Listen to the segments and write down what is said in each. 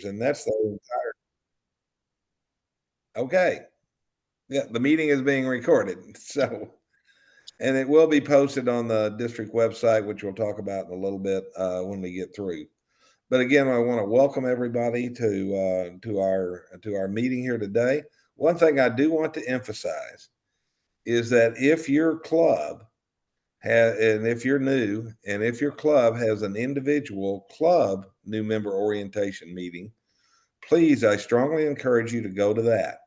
and that's the entire. Okay. Yeah, the meeting is being recorded. So, and it will be posted on the district website, which we'll talk about in a little bit when we get through. But again, I want to welcome everybody to our meeting here today. One thing I do want to emphasize is that if your club and if you're new, and if your club has an individual club new member orientation meeting, please, I strongly encourage you to go to that.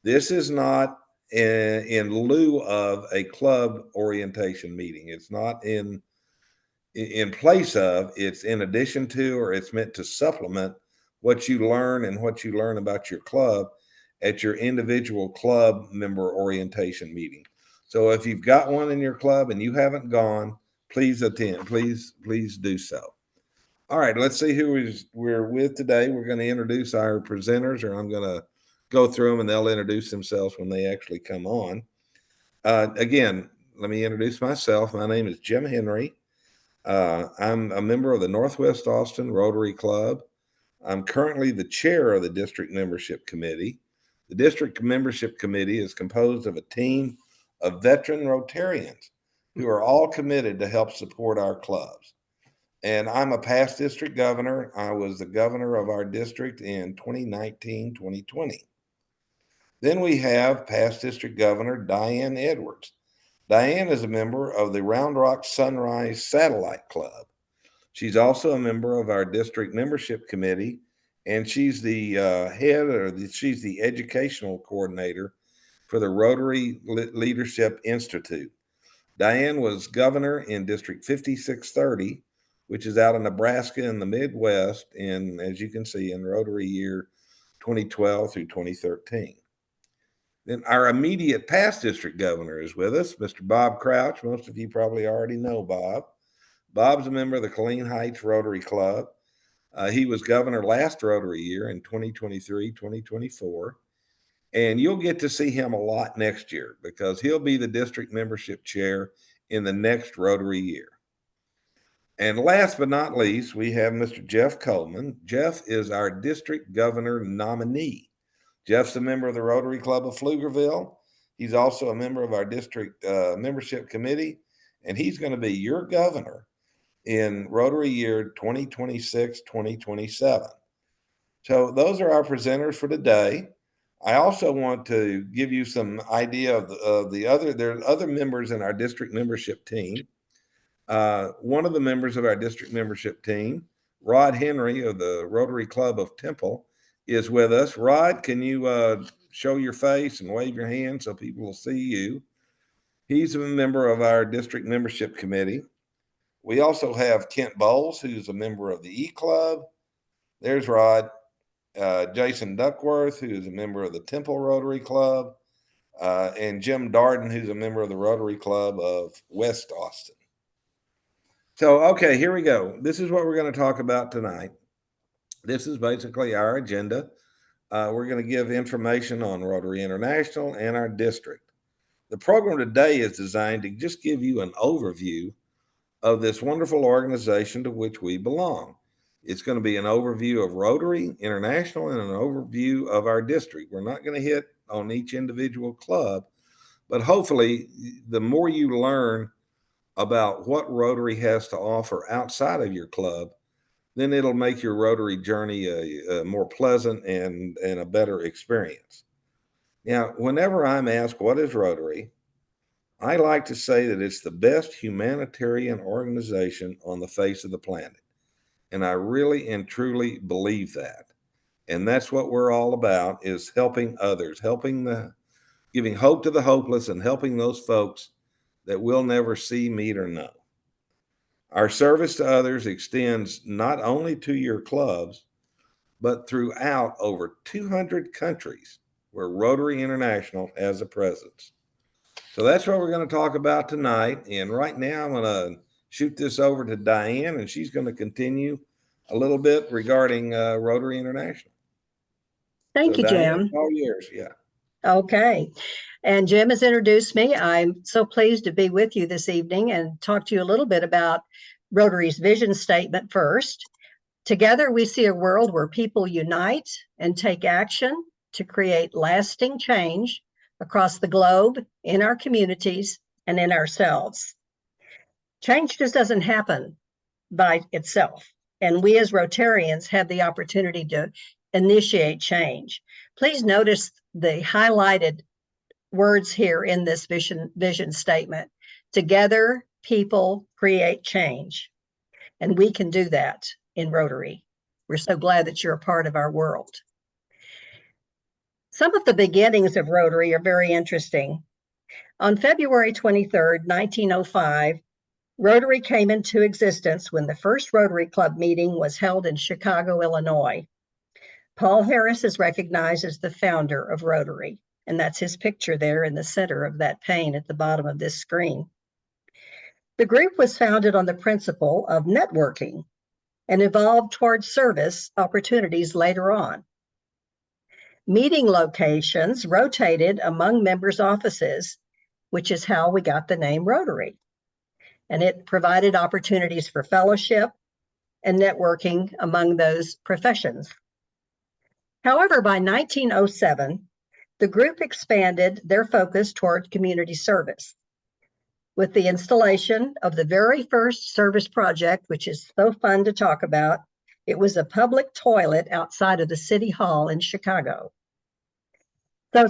This is not in lieu of a club orientation meeting. It's not in place of, it's in addition to, or it's meant to supplement what you learn and what you learn about your club at your individual club member orientation meeting. So if you've got one in your club and you haven't gone, please attend. Please do so. All right, let's see who we're with today. We're going to introduce our presenters, or I'm going to go through them and they'll introduce themselves when they actually come on. Again, let me introduce myself. My name is Jim Henry. I'm a member of the Northwest Austin Rotary Club. I'm currently the chair of the district membership committee. The district membership committee is composed of a team of veteran Rotarians who are all committed to help support our clubs. And I'm a past district governor. I was the governor of our district in 2019, 2020. Then we have past district governor Diane Edwards. Diane is a member of the Round Rock Sunrise Satellite Club. She's also a member of our district membership committee, and she's the she's the educational coordinator for the Rotary Leadership Institute. Diane was governor in District 5630, which is out of Nebraska in the Midwest, in, as you can see, in Rotary year 2012 through 2013. Then our immediate past district governor is with us, Mr. Bob Crouch. Most of you probably already know Bob. Bob's a member of the Killeen Heights Rotary Club. He was governor last Rotary year in 2023, 2024. And you'll get to see him a lot next year because he'll be the district membership chair in the next Rotary year. And last but not least, we have Mr. Jeff Coleman. Jeff is our district governor nominee. Jeff's a member of the Rotary Club of Pflugerville. He's also a member of our district membership committee, and he's going to be your governor in Rotary year 2026, 2027. So those are our presenters for today. I also want to give you some idea of the other, there are other members in our district membership team. One of the members of our district membership team, Rod Henry of the Rotary Club of Temple, is with us. Rod, can you show your face and wave your hand so people will see you? He's a member of our district membership committee. We also have Kent Bowles, who's a member of the E Club. There's Rod. Jason Duckworth, who is a member of the Temple Rotary Club, and Jim Darden, who's a member of the Rotary Club of West Austin. So, okay, here we go. This is what we're going to talk about tonight. This is basically our agenda. We're going to give information on Rotary International and our district. The program today is designed to just give you an overview of this wonderful organization to which we belong. It's going to be an overview of Rotary International and an overview of our district. We're not going to hit on each individual club, but hopefully the more you learn about what Rotary has to offer outside of your club, then it'll make your Rotary journey a more pleasant and a better experience. Now, whenever I'm asked what is Rotary, I like to say that it's the best humanitarian organization on the face of the planet. And I really and truly believe that. And that's what we're all about, is helping others, giving hope to the hopeless and helping those folks that we'll never see, meet, or know. Our service to others extends not only to your clubs, but throughout over 200 countries where Rotary International has a presence. So that's what we're going to talk about tonight. And right now I'm going to shoot this over to Diane, and she's going to continue a little bit regarding Rotary International. Thank you, Diane, Jim. all yours, yeah. Okay. And Jim has introduced me. I'm so pleased to be with you this evening and talk to you a little bit about Rotary's vision statement first. Together, we see a world where people unite and take action to create lasting change across the globe, in our communities, and in ourselves. Change just doesn't happen by itself, and we as Rotarians have the opportunity to initiate change. Please notice the highlighted words here in this vision statement. Together, people create change, and we can do that in Rotary. We're so glad that you're a part of our world. Some of the beginnings of Rotary are very interesting. On February 23rd, 1905, Rotary came into existence when the first Rotary Club meeting was held in Chicago, Illinois. Paul Harris is recognized as the founder of Rotary, and that's his picture there in the center of that pane at the bottom of this screen. The group was founded on the principle of networking and evolved towards service opportunities later on. Meeting locations rotated among members' offices, which is how we got the name Rotary. And it provided opportunities for fellowship and networking among those professions. However, by 1907, the group expanded their focus toward community service with the installation of the very first service project, which is so fun to talk about. It was a public toilet outside of the City Hall in Chicago. So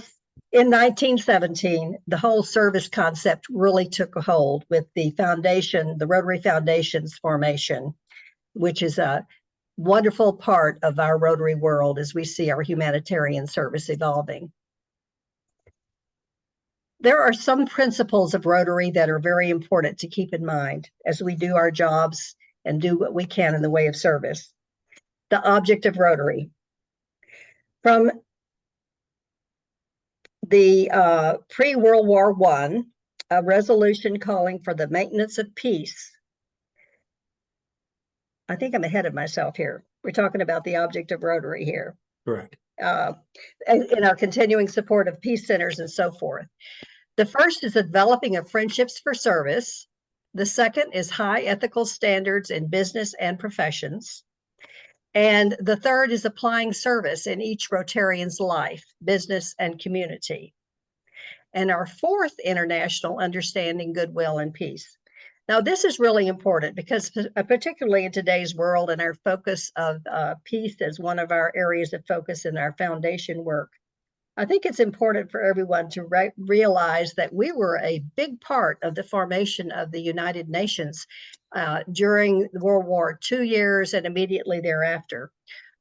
in 1917, the whole service concept really took a hold with the foundation, the Rotary Foundation's formation, which is a wonderful part of our Rotary world as we see our humanitarian service evolving. There are some principles of Rotary that are very important to keep in mind as we do our jobs and do what we can in the way of service. The object of Rotary. From the pre-World War I, a resolution calling for the maintenance of peace. I think I'm ahead of myself here. We're talking about the object of Rotary here. Correct. In our continuing support of peace centers and so forth. The first is the developing of friendships for service. The second is high ethical standards in business and professions. And the third is applying service in each Rotarian's life, business, and community. And our fourth, international understanding, goodwill, and peace. Now, this is really important because particularly in today's world and our focus of peace as one of our areas of focus in our foundation work, I think it's important for everyone to realize that we were a big part of the formation of the United Nations during World War II years and immediately thereafter.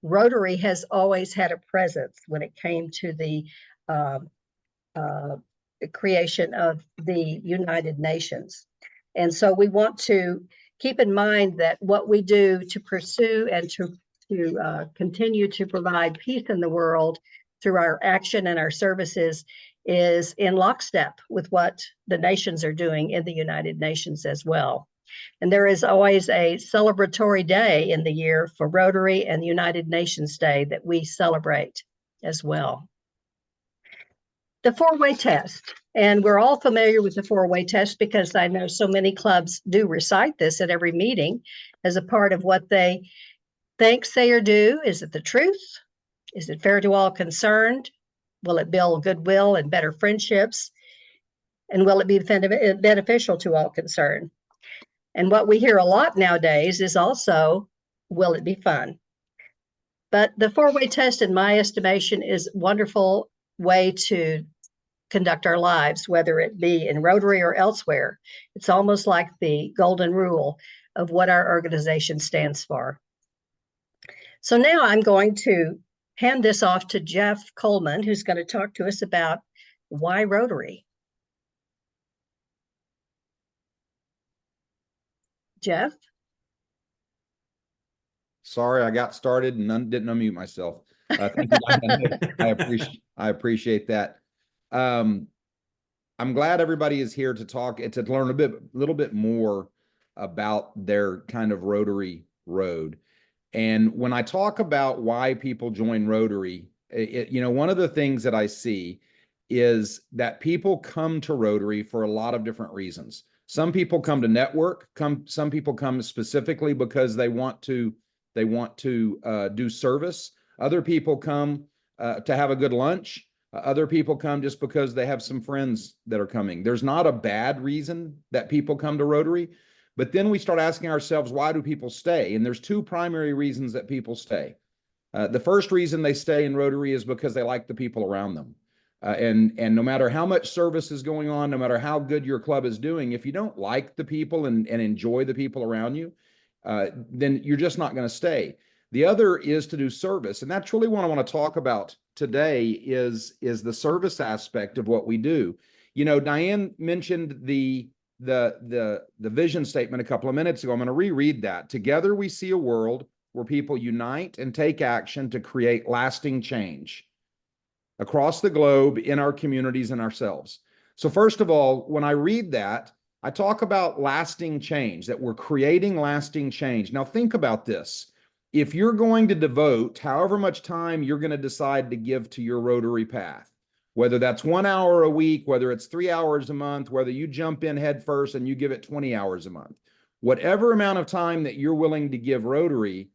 Rotary has always had a presence when it came to the creation of the United Nations. And so we want to keep in mind that what we do to pursue and to continue to provide peace in the world through our action and our services is in lockstep with what the nations are doing in the United Nations as well. And there is always a celebratory day in the year for Rotary and United Nations Day that we celebrate as well. The four-way test, and we're all familiar with the four-way test because I know so many clubs do recite this at every meeting as a part of what they think, say, or do. Is it the truth? Is it fair to all concerned? Will it build goodwill and better friendships? And will it be beneficial to all concerned? And what we hear a lot nowadays is also, will it be fun? But the four-way test, in my estimation, is a wonderful way to conduct our lives, whether it be in Rotary or elsewhere. It's almost like the golden rule of what our organization stands for. So now I'm going to hand this off to Jeff Coleman, who's going to talk to us about why Rotary. Jeff? Sorry, I got started and didn't unmute myself. Thank you. I appreciate that. I'm glad everybody is here to talk and to learn a little bit more about their kind of Rotary road. And when I talk about why people join Rotary, one of the things that I see is that people come to Rotary for a lot of different reasons. Some people come to network, some people come specifically because they want to They want to do service. Other people come to have a good lunch. Other people come just because they have some friends that are coming. There's not a bad reason that people come to Rotary, but then we start asking ourselves, why do people stay? And there's two primary reasons that people stay. The first reason they stay in Rotary is because they like the people around them. And no matter how much service is going on, no matter how good your club is doing, if you don't like the people and enjoy the people around you, then you're just not going to stay. The other is to do service. And that's really what I want to talk about today is the service aspect of what we do. You know, Diane mentioned the vision statement a couple of minutes ago. I'm going to reread that. Together we see a world where people unite and take action to create lasting change across the globe, in our communities, and ourselves. So first of all, when I read that, I talk about lasting change, that we're creating lasting change. Now think about this. If you're going to devote however much time you're going to decide to give to your Rotary path, whether that's 1 hour a week, whether it's 3 hours a month, whether you jump in head first and you give it 20 hours a month, whatever amount of time that you're willing to give Rotary,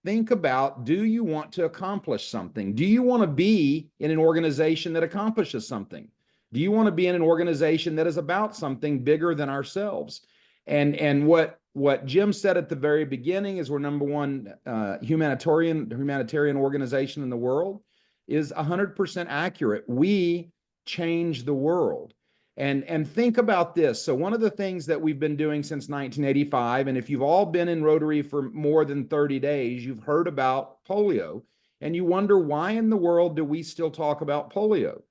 think about, do you want to accomplish something? Do you want to be in an organization that accomplishes something? Do you want to be in an organization that is about something bigger than ourselves? And what Jim said at the very beginning is we're number one humanitarian organization in the world is 100% accurate. We change the world. And think about this. So one of the things that we've been doing since 1985, and if you've all been in Rotary for more than 30 days, you've heard about polio, and you wonder, why in the world do we still talk about polio?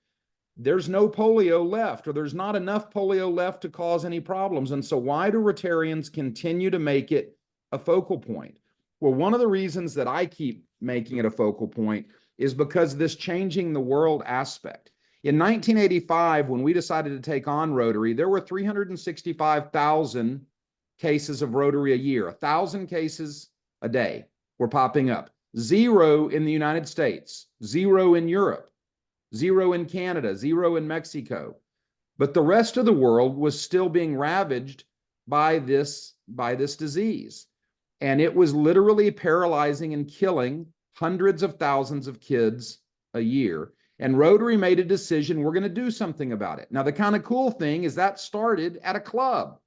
There's no polio left, or there's not enough polio left to cause any problems. And so why do Rotarians continue to make it a focal point? Well, one of the reasons that I keep making it a focal point is because this changing the world aspect. In 1985, when we decided to take on Rotary, there were 365,000 cases of Rotary a year. 1,000 cases a day were popping up. 0 in the United States, 0 in Europe, 0 in Canada, 0 in Mexico. But the rest of the world was still being ravaged by this disease. And it was literally paralyzing and killing hundreds of thousands of kids a year. And Rotary made a decision, we're going to do something about it. Now, the kind of cool thing is that started at a club.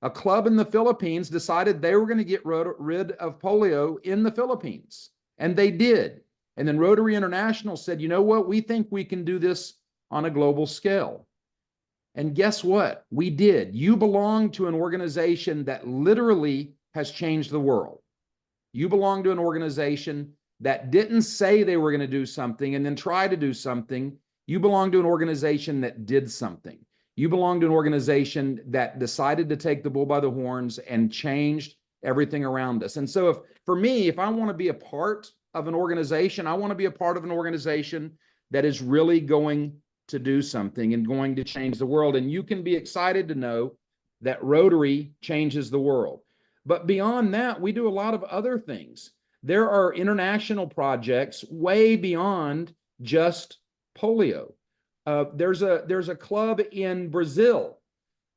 A club in the Philippines decided they were going to get rid of polio in the Philippines. And they did. And then Rotary International said, you know what? We think we can do this on a global scale. And guess what? We did. You belong to an organization that literally has changed the world. You belong to an organization that didn't say they were going to do something and then try to do something. You belong to an organization that did something. You belong to an organization that decided to take the bull by the horns and changed everything around us. And so for me, if I want to be a part of an organization, I want to be a part of an organization that is really going to do something and going to change the world. And you can be excited to know that Rotary changes the world. But beyond that, we do a lot of other things. There are international projects way beyond just polio. There's a club in Brazil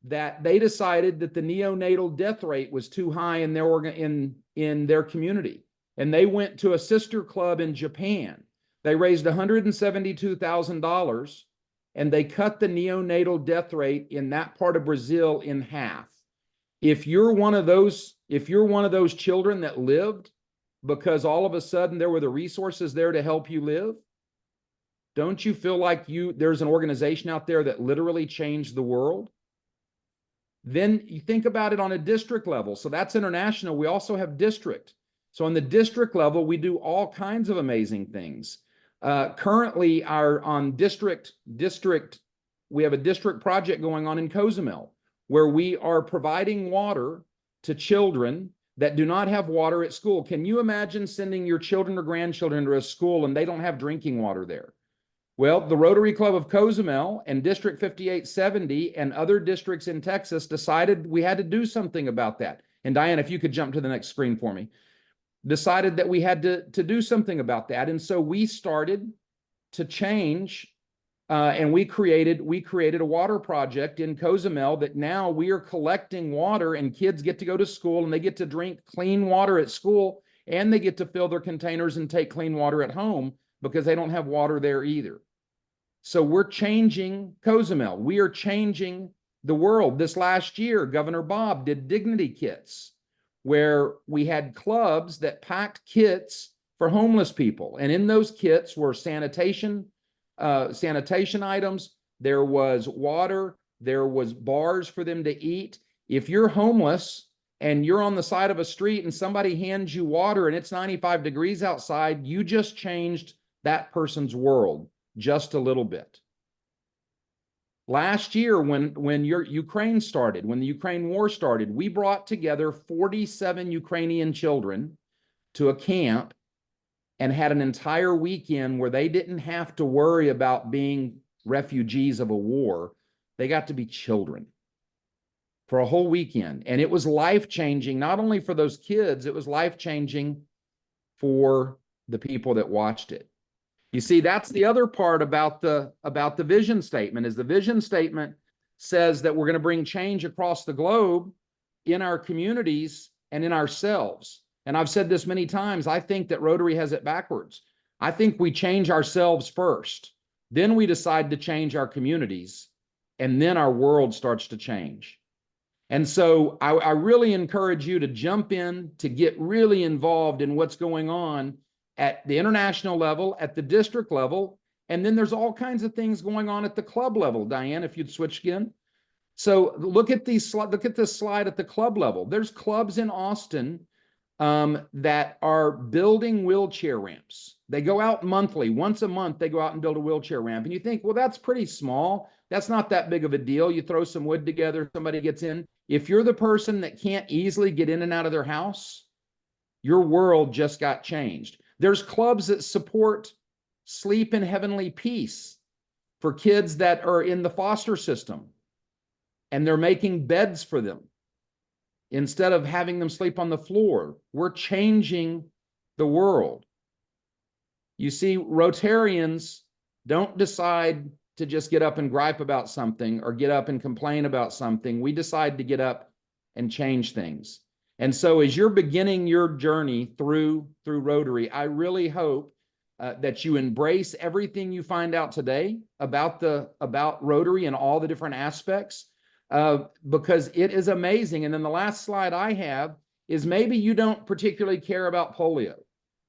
that they decided that the neonatal death rate was too high in their community. And they went to a sister club in Japan. They raised $172,000 and they cut the neonatal death rate in that part of Brazil in half. If you're one of those children that lived because all of a sudden there were the resources there to help you live, don't you feel like there's an organization out there that literally changed the world? Then you think about it on a district level. So that's international. We also have district. So on the district level, we do all kinds of amazing things. Currently, we have a district project going on in Cozumel where we are providing water to children that do not have water at school. Can you imagine sending your children or grandchildren to a school and they don't have drinking water there? Well, the Rotary Club of Cozumel and District 5870 and other districts in Texas decided we had to do something about that. And Diane, if you could jump to the next screen for me. Decided that we had to do something about that. And so we started to change and we created a water project in Cozumel that now we are collecting water and kids get to go to school and they get to drink clean water at school. and they get to fill their containers and take clean water at home because they don't have water there either. So we're changing Cozumel. We are changing the world. This last year, Governor Bob did dignity kits where we had clubs that packed kits for homeless people. And in those kits were sanitation items. There was water. There was bars for them to eat. If you're homeless and you're on the side of a street and somebody hands you water and it's 95 degrees outside, you just changed that person's world just a little bit. Last year, when Ukraine started, when the Ukraine war started, we brought together 47 Ukrainian children to a camp and had an entire weekend where they didn't have to worry about being refugees of a war. They got to be children for a whole weekend. And it was life-changing, not only for those kids, it was life-changing for the people that watched it. You see, that's the other part about the vision statement, is the vision statement says that we're going to bring change across the globe in our communities and in ourselves. And I've said this many times, I think that Rotary has it backwards. I think we change ourselves first, then we decide to change our communities, and then our world starts to change. And so I really encourage you to jump in, to get really involved in what's going on at the international level, at the district level, and then there's all kinds of things going on at the club level. Diane, if you'd switch again. So look at this slide at the club level. There's clubs in Austin that are building wheelchair ramps. They go out monthly. Once a month, they go out and build a wheelchair ramp. And you think, well, that's pretty small. That's not that big of a deal. You throw some wood together, somebody gets in. If you're the person that can't easily get in and out of their house, your world just got changed. There's clubs that support sleep in heavenly peace for kids that are in the foster system, and they're making beds for them instead of having them sleep on the floor. We're changing the world. You see, Rotarians don't decide to just get up and gripe about something or get up and complain about something. We decide to get up and change things. And so as you're beginning your journey through Rotary, I really hope that you embrace everything you find out today about Rotary and all the different aspects, because it is amazing. And then the last slide I have is, maybe you don't particularly care about polio.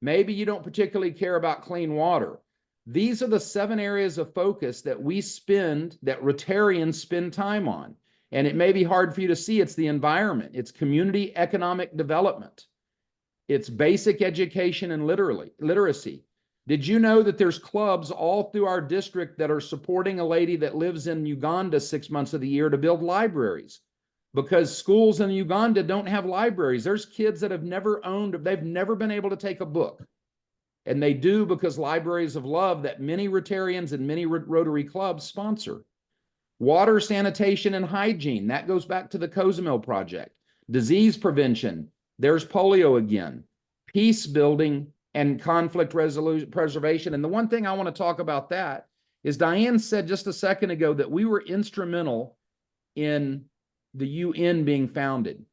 Maybe you don't particularly care about clean water. These are the 7 areas of focus that that Rotarians spend time on. And it may be hard for you to see. It's the environment, it's community economic development, it's basic education and literacy. Did you know that there's clubs all through our district that are supporting a lady that lives in Uganda 6 months of the year to build libraries? Because schools in Uganda don't have libraries. There's kids that have never they've never been able to take a book. And they do because Libraries of Love, that many Rotarians and many Rotary clubs sponsor. Water, sanitation, and hygiene, that goes back to the Cozumel project. Disease prevention, there's polio again. Peace building and conflict preservation. And the one thing I want to talk about that is, Diane said just a second ago that we were instrumental in the UN being founded.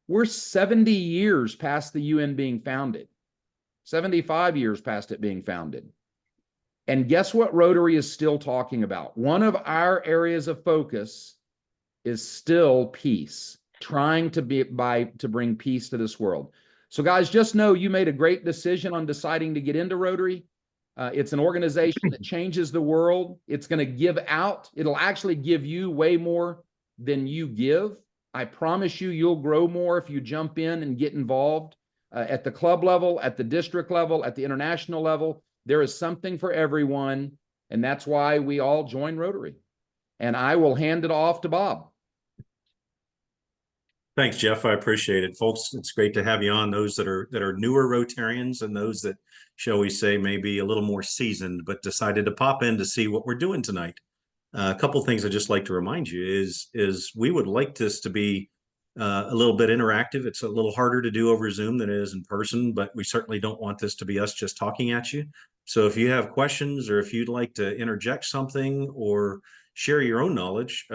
We're 70 years past the UN being founded, 75 years past it being founded. And guess what Rotary is still talking about? One of our areas of focus is still peace, trying to bring peace to this world. So guys, just know you made a great decision on deciding to get into Rotary. It's an organization that changes the world. It's going to give out. It'll actually give you way more than you give. I promise you, you'll grow more if you jump in and get involved at the club level, at the district level, at the international level. There is something for everyone, and that's why we all join Rotary. And I will hand it off to Bob. Thanks, Jeff. I appreciate it. Folks, it's great to have you on. Those that are newer Rotarians, and those that, shall we say, maybe a little more seasoned, but decided to pop in to see what we're doing tonight. A couple things I'd just like to remind you is we would like this to be a little bit interactive. It's a little harder to do over Zoom than it is in person, but we certainly don't want this to be us just talking at you. So if you have questions, or if you'd like to interject something or share your own knowledge,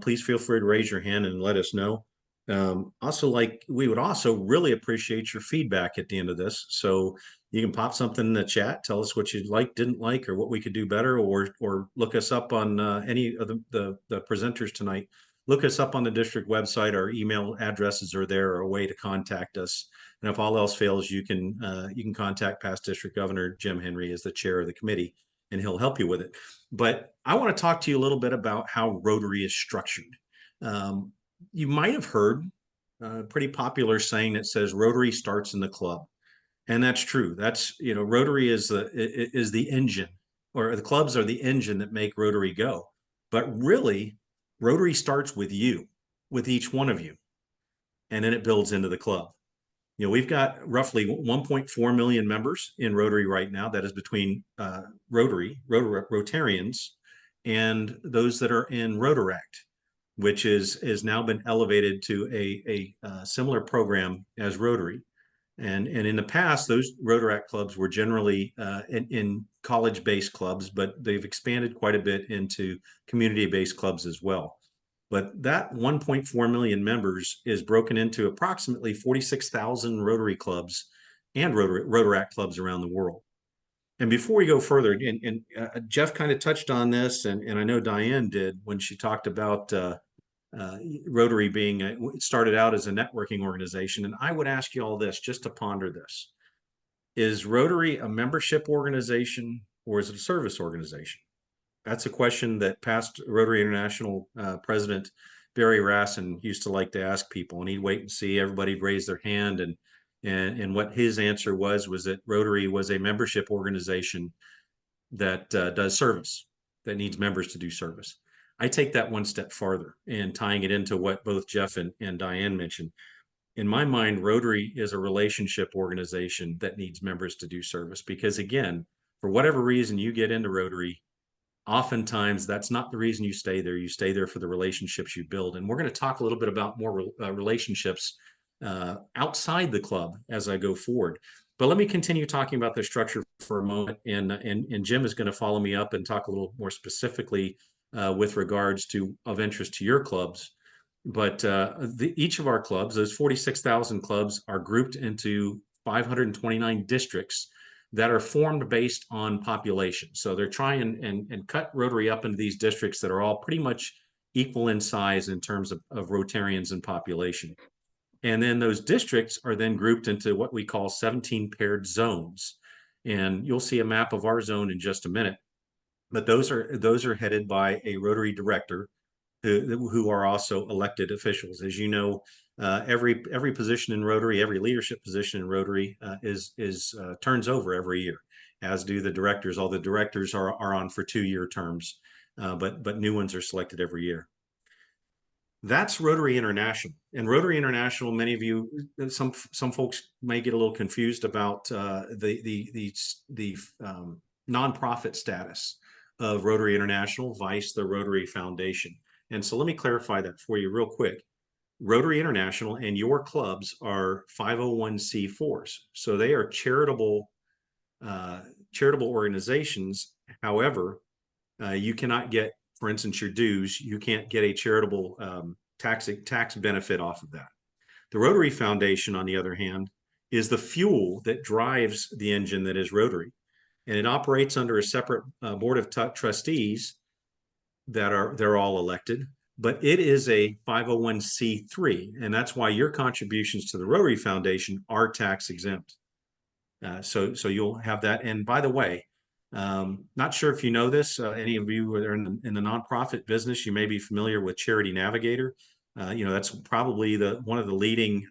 please feel free to raise your hand and let us know. Also, we would also really appreciate your feedback at the end of this. So you can pop something in the chat, tell us what you didn't like, or what we could do better, or look us up on any of the presenters tonight. Look us up on the district website. Our email addresses are there, or a way to contact us. And if all else fails, you can contact past District Governor Jim Henry as the chair of the committee, and he'll help you with it. But I want to talk to you a little bit about how Rotary is structured. You might have heard a pretty popular saying that says Rotary starts in the club. And that's true. That's, Rotary is the engine, or the clubs are the engine that make Rotary go. But really, Rotary starts with you, with each one of you, and then it builds into the club. We've got roughly 1.4 million members in Rotary right now. That is between Rotarians, and those that are in Rotaract, which has now been elevated to a similar program as Rotary. And in the past, those Rotaract clubs were generally in college-based clubs, but they've expanded quite a bit into community-based clubs as well. But that 1.4 million members is broken into approximately 46,000 Rotary clubs and Rotaract clubs around the world. And before we go further, and Jeff kind of touched on this, and I know Diane did when she talked about Rotary being, it started out as a networking organization. And I would ask you all this, just to ponder this. Is Rotary a membership organization, or is it a service organization? That's a question that past Rotary International President Barry Rassin used to like to ask people, and he'd wait and see everybody raise their hand, and what his answer was that Rotary was a membership organization that does service, that needs members to do service. I take that one step farther, and tying it into what both Jeff and Diane mentioned. In my mind, Rotary is a relationship organization that needs members to do service, because again, for whatever reason you get into Rotary, oftentimes that's not the reason you stay there. You stay there for the relationships you build. And we're going to talk a little bit about more relationships outside the club as I go forward. But let me continue talking about the structure for a moment. And Jim is going to follow me up and talk a little more specifically with regards to of interest to your clubs. But each of our clubs, those 46,000 clubs, are grouped into 529 districts that are formed based on population. So they're trying and cut Rotary up into these districts that are all pretty much equal in size in terms of Rotarians and population. And then those districts are then grouped into what we call 17 paired zones. And you'll see a map of our zone in just a minute. But those are headed by a Rotary director who are also elected officials. As you know, every position in Rotary, every leadership position in Rotary turns over every year, as do the directors. All the directors are on for 2-year terms, but new ones are selected every year. That's Rotary International. And Rotary International, many of you, some folks may get a little confused about the nonprofit status of Rotary International vice the Rotary Foundation. And so let me clarify that for you real quick. Rotary International and your clubs are 501c4s. So they are charitable organizations. However, you cannot get, for instance, your dues. You can't get a charitable tax benefit off of that. The Rotary Foundation, on the other hand, is the fuel that drives the engine that is Rotary. And it operates under a separate board of trustees they're all elected, but it is a 501c3, and that's why your contributions to the Rotary Foundation are tax exempt. So you'll have that. And by the way, not sure if you know this, any of you who are in the nonprofit business, you may be familiar with Charity Navigator. That's probably one of the leading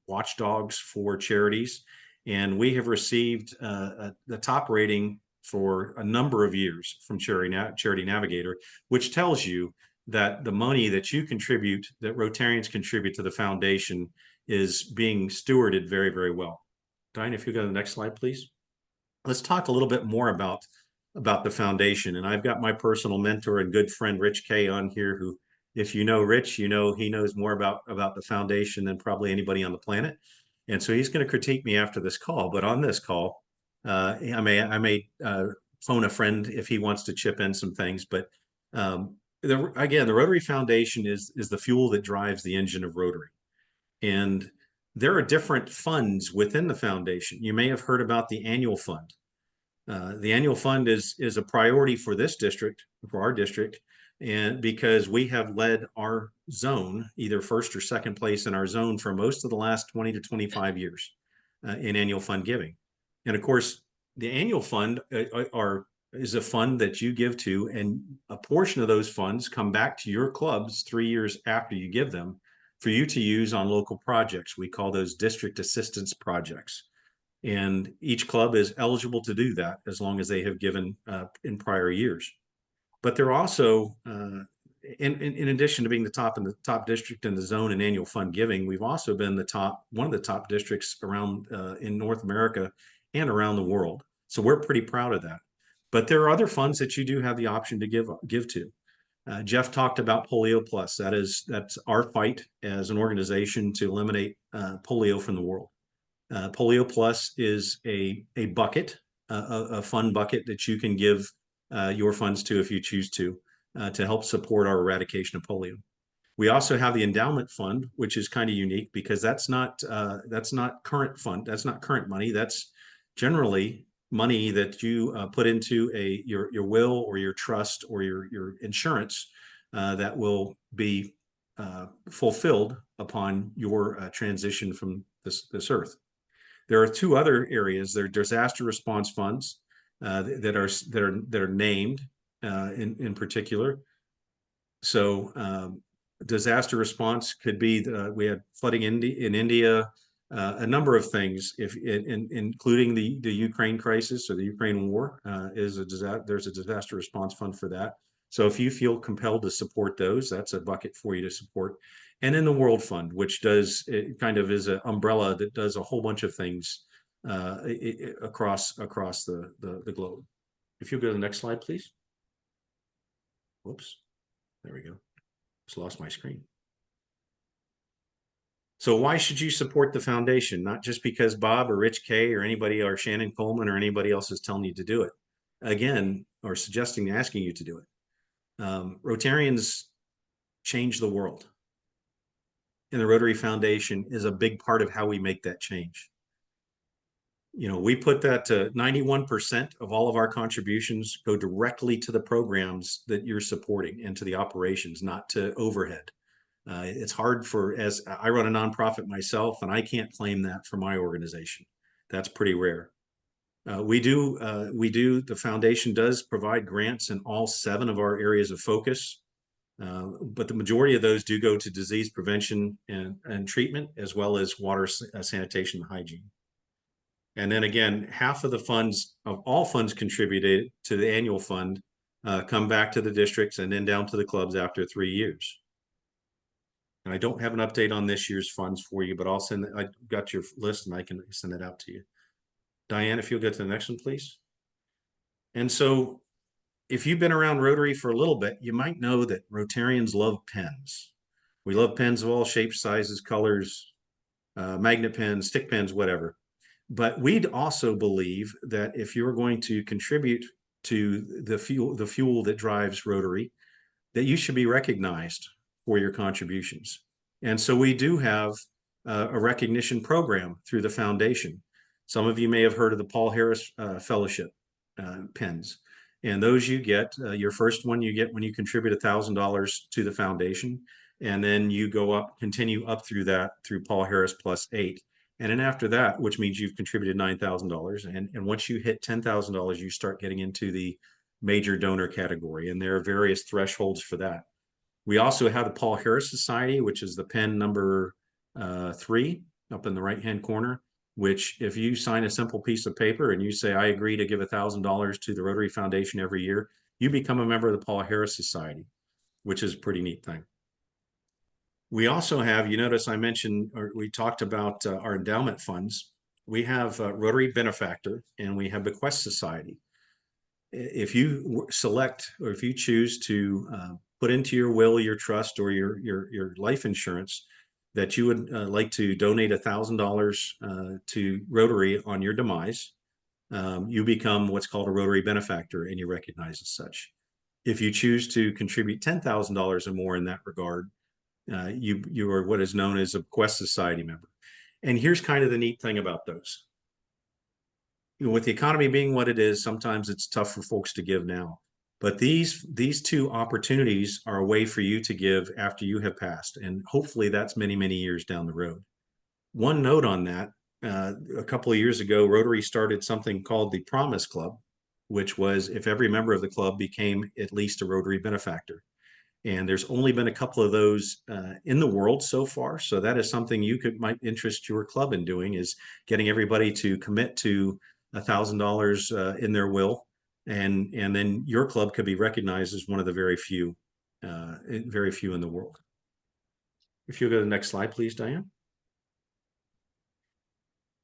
watchdogs for charities. And we have received the top rating for a number of years from Charity Navigator, which tells you that the money that you contribute, that Rotarians contribute to the foundation, is being stewarded very, very well. Diane, if you go to the next slide, please. Let's talk a little bit more about the foundation. And I've got my personal mentor and good friend, Rich Kay, on here, who, if you know Rich, you know he knows more about the foundation than probably anybody on the planet. And so he's going to critique me after this call. But on this call, I may phone a friend if he wants to chip in some things. But again, the Rotary Foundation is the fuel that drives the engine of Rotary. And there are different funds within the foundation. You may have heard about the annual fund. The annual fund is a priority for this district, for our district, and because we have led our zone either first or second place in our zone for most of the last 20 to 25 years in annual fund giving. And of course, the annual fund is a fund that you give to, and a portion of those funds come back to your clubs 3 years after you give them for you to use on local projects. We call those district assistance projects. And each club is eligible to do that as long as they have given in prior years. But they're also, in addition to being the top district in the zone in annual fund giving, we've also been one of the top districts around in North America and around the world. So we're pretty proud of that. But there are other funds that you do have the option to give to. Jeff talked about Polio Plus. That's our fight as an organization to eliminate polio from the world. Polio Plus is a bucket, a fund bucket that you can give your funds to if you choose to help support our eradication of polio. We also have the endowment fund, which is kind of unique because that's not current fund. That's not current money. That's generally money that you put into your will or your trust or your insurance that will be fulfilled upon your transition from this earth. There are two other areas. There are disaster response funds that are named in particular. So disaster response could be we had flooding in India, a number of things, including the Ukraine crisis or the Ukraine war. There's a disaster response fund for that. So if you feel compelled to support those, that's a bucket for you to support. And then the World Fund, which it kind of is an umbrella that does a whole bunch of things across the globe. If you go to the next slide, please. Whoops, there we go. Just lost my screen. So why should you support the foundation? Not just because Bob or Rich K or anybody or Shannon Coleman or anybody else is telling you to do it again, or asking you to do it. Rotarians change the world. And the Rotary Foundation is a big part of how we make that change. You know, we put that to 91% of all of our contributions go directly to the programs that you're supporting and to the operations, not to overhead. It's hard as I run a nonprofit myself, and I can't claim that for my organization. That's pretty rare. The foundation does provide grants in all 7 of our areas of focus. But the majority of those do go to disease prevention and treatment, as well as water sanitation and hygiene. And then again, half of the funds, of all funds contributed to the annual fund, come back to the districts and then down to the clubs after 3 years. And I don't have an update on this year's funds for you, but I got your list and I can send it out to you. Diane, if you'll get to the next one, please. And so if you've been around Rotary for a little bit, you might know that Rotarians love pens. We love pens of all shapes, sizes, colors, magnet pens, stick pens, whatever. But we'd also believe that if you're going to contribute to the fuel that drives Rotary, that you should be recognized for your contributions. And so we do have a recognition program through the foundation. Some of you may have heard of the Paul Harris Fellowship pens. And those you get, your first one you get when you contribute $1,000 to the foundation. And then you continue up through Paul Harris plus 8. And then after that, which means you've contributed $9,000. And once you hit $10,000, you start getting into the major donor category. And there are various thresholds for that. We also have the Paul Harris Society, which is the pen number 3 up in the right-hand corner, which if you sign a simple piece of paper and you say, I agree to give $1,000 to the Rotary Foundation every year, you become a member of the Paul Harris Society, which is a pretty neat thing. We also have, you notice I mentioned, or we talked about our endowment funds. We have Rotary Benefactor and we have Bequest Society. If you select, or if you choose to put into your will, your trust, or your life insurance that you would like to donate $1,000 to Rotary on your demise, you become what's called a Rotary Benefactor and you're recognized as such. If you choose to contribute $10,000 or more in that regard, you are what is known as a Quest Society member. And here's kind of the neat thing about those. With the economy being what it is, sometimes it's tough for folks to give now. But these two opportunities are a way for you to give after you have passed. And hopefully that's many, many years down the road. One note on that, a couple of years ago, Rotary started something called the Promise Club, which was if every member of the club became at least a Rotary benefactor. And there's only been a couple of those in the world so far. So that is something you might interest your club in doing, is getting everybody to commit to $1,000 in their will. And then your club could be recognized as one of the very few in the world. If you'll go to the next slide, please, Diane.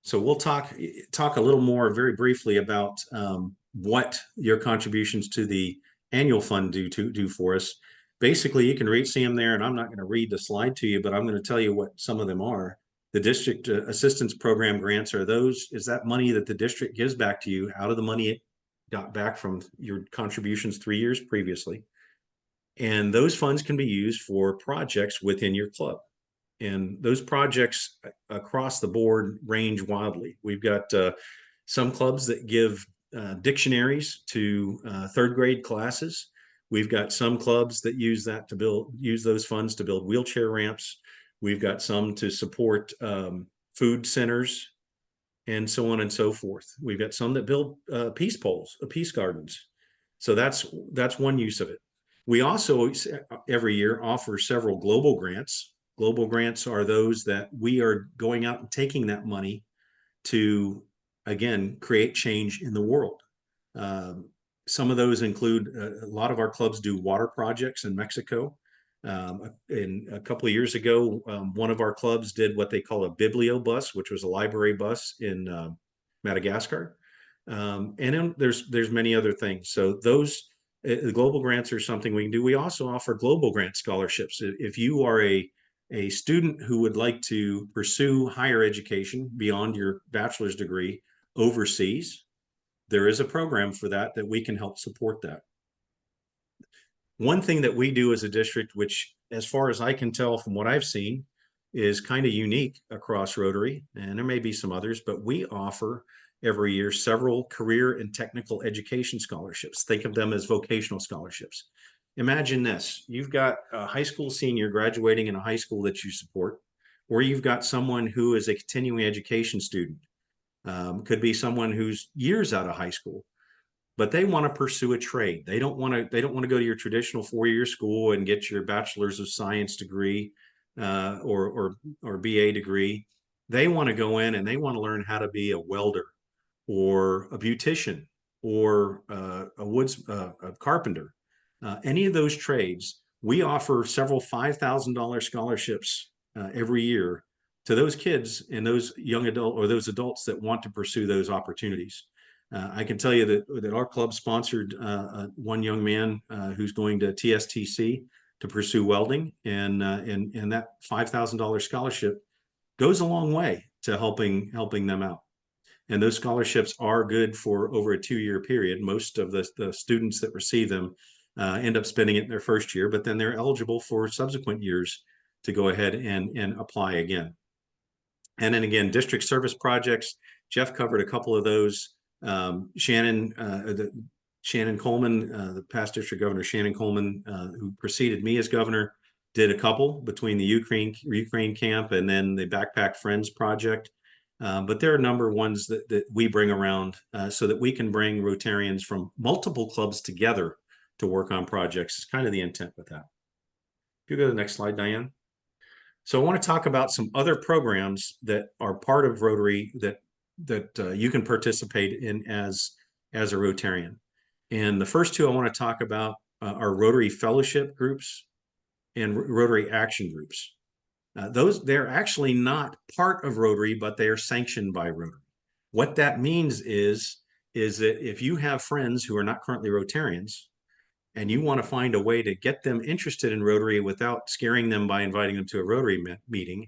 So we'll talk a little more very briefly about what your contributions to the annual fund do for us. Basically, you can see them there, and I'm not going to read the slide to you, but I'm going to tell you what some of them are. The district assistance program grants is that money that the district gives back to you out of the money it got back from your contributions 3 years previously. And those funds can be used for projects within your club. And those projects across the board range wildly. We've got some clubs that give dictionaries to third grade classes. We've got some clubs that use those funds to build wheelchair ramps. We've got some to support food centers and so on and so forth. We've got some that build peace poles, peace gardens. So that's one use of it. We also every year offer several global grants. Global grants are those that we are going out and taking that money to, again, create change in the world. Some of those include a lot of our clubs do water projects in Mexico. And a couple of years ago, one of our clubs did what they call a biblio bus, which was a library bus in Madagascar. And then there's many other things. So those the global grants are something we can do. We also offer global grant scholarships. If you are a student who would like to pursue higher education beyond your bachelor's degree overseas, there is a program for that we can help support that. One thing that we do as a district, which as far as I can tell from what I've seen, is kind of unique across Rotary, and there may be some others, but we offer every year several career and technical education scholarships. Think of them as vocational scholarships. Imagine this: you've got a high school senior graduating in a high school that you support, or you've got someone who is a continuing education student. Could be someone who's years out of high school, but they want to pursue a trade. They don't want to go to your traditional 4-year school and get your bachelor's of science degree or BA degree. They want to go in and they want to learn how to be a welder or a beautician or a carpenter. Any of those trades, we offer several $5,000 scholarships every year to those kids and those young adult or those adults that want to pursue those opportunities. I can tell you that our club sponsored one young man who's going to TSTC to pursue welding, and that $5,000 scholarship goes a long way to helping them out. And those scholarships are good for over a 2-year period. Most of the students that receive them end up spending it in their first year, but then they're eligible for subsequent years to go ahead and apply again. And then again, district service projects. Jeff covered a couple of those. Shannon Coleman, the past district governor, Shannon Coleman, who preceded me as governor, did a couple between the Ukraine camp and then the Backpack Friends project. But there are a number of ones that we bring around so that we can bring Rotarians from multiple clubs together to work on projects. It's kind of the intent with that. If you go to the next slide, Diane. So I want to talk about some other programs that are part of Rotary that you can participate in as a Rotarian. And the first two I want to talk about are Rotary Fellowship groups and Rotary Action groups. They're actually not part of Rotary, but they are sanctioned by Rotary. What that means is that if you have friends who are not currently Rotarians and you want to find a way to get them interested in Rotary without scaring them by inviting them to a Rotary meeting,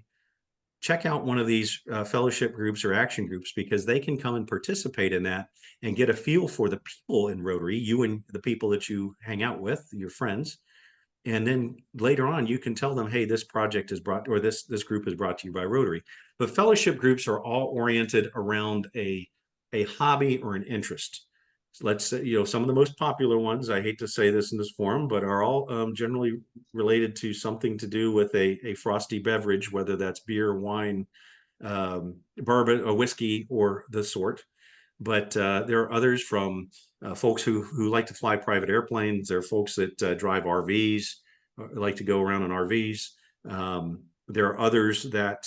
check out one of these fellowship groups or action groups, because they can come and participate in that and get a feel for the people in Rotary, you and the people that you hang out with, your friends, And then later on, you can tell them, hey, this project is brought, or this group is brought to you by Rotary. But fellowship groups are all oriented around a hobby or an interest. So let's say, some of the most popular ones, I hate to say this in this forum, but are all generally related to something to do with a frosty beverage, whether that's beer, wine, bourbon, or whiskey, or the sort. But there are others, from folks who like to fly private airplanes. There are folks that drive RVs, like to go around in RVs. There are others that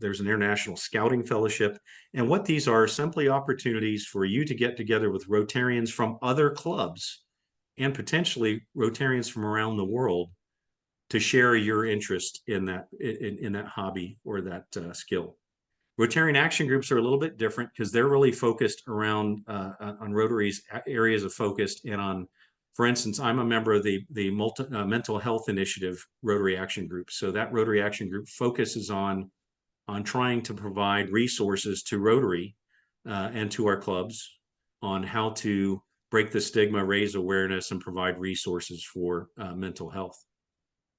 there's an international scouting fellowship. And what these are simply opportunities for you to get together with Rotarians from other clubs, and potentially Rotarians from around the world, to share your interest in that hobby or that skill. Rotarian action groups are a little bit different because they're really focused around on Rotary's areas of focus, and on, for instance, I'm a member of the mental health initiative Rotary Action Group. So that Rotary Action Group focuses on trying to provide resources to Rotary and to our clubs on how to break the stigma, raise awareness, and provide resources for mental health.